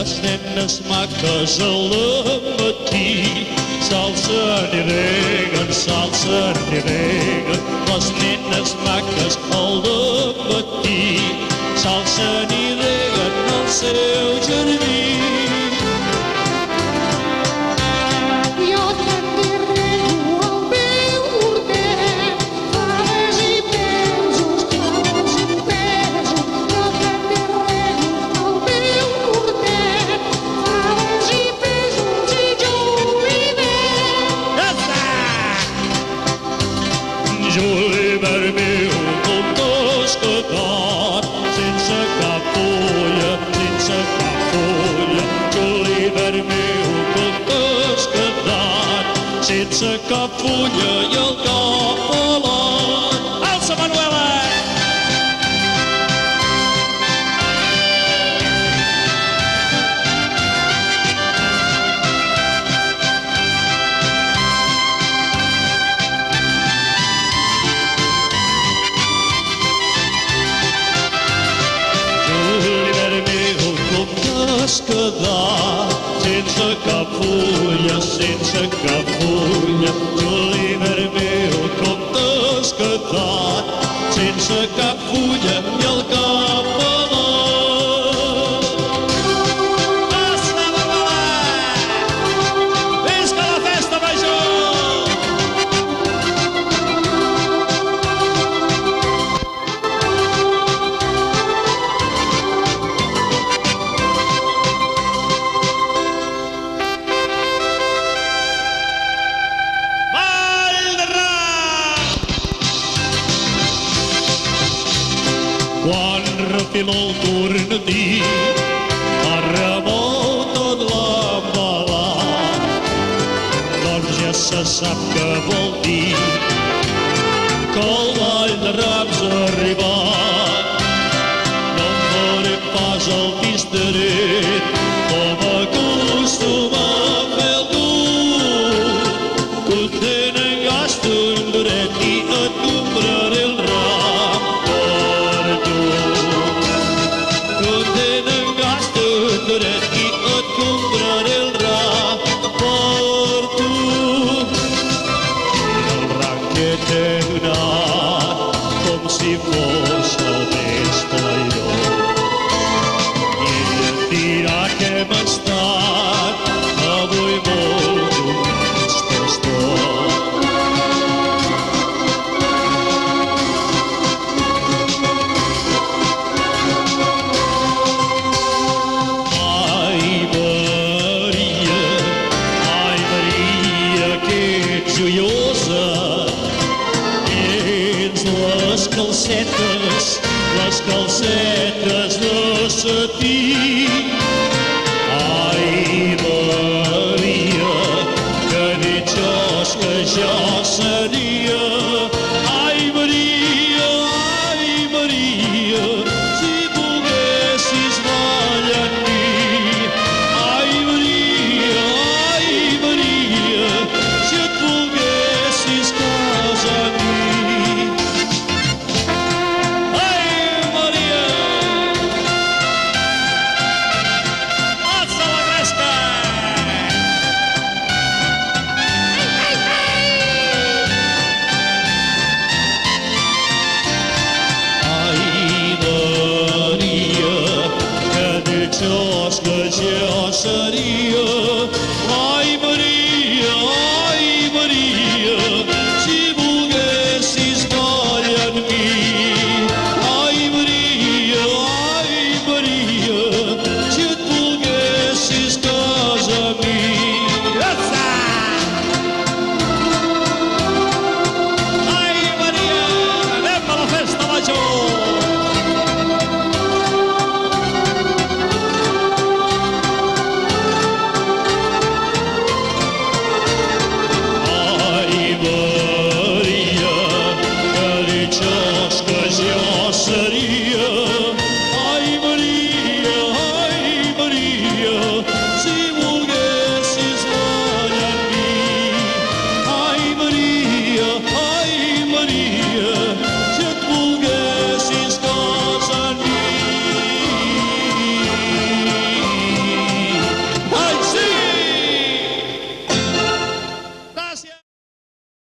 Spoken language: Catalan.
les nenes maques al matí s'alcen i reguen, les nenes maques al matí s'alcen i reguen el seu jardí. Julivert meu, com t'has quedat sense cap fulla, Julivert meu, com t'has quedat sense cap fulla i el cap pelat. Alça, Manuela! T'has quedat sense cap fulla, Julivert meu, com t'has quedat sense cap fulla i el cap pelat. Passa, Manuela! Visca la festa major! Quan refila el tornadí, arremol tot l'embalat, doncs ja se sap què vol dir que el ball de Rams ha arribat. No en farem pas el pisteret com acostuma a fer el dur, que et tenen gasta un dret i et compraré el ram. I et compraré el ram per tu. El ram que t'he donat com si fos el més traïdor. I ell et dirà que hem estat avui molt junts tots dos. Joiosa, ets les calcetes de setí. Ai, Maria, que ditjós que jo seria. Ai, Maria, si poguessis ballar amb mi. Ai, Maria, si et volguessis casar amb mi. Ai, Maria! Alça la gresca! Ai, Maria, que ditjós que jo seria.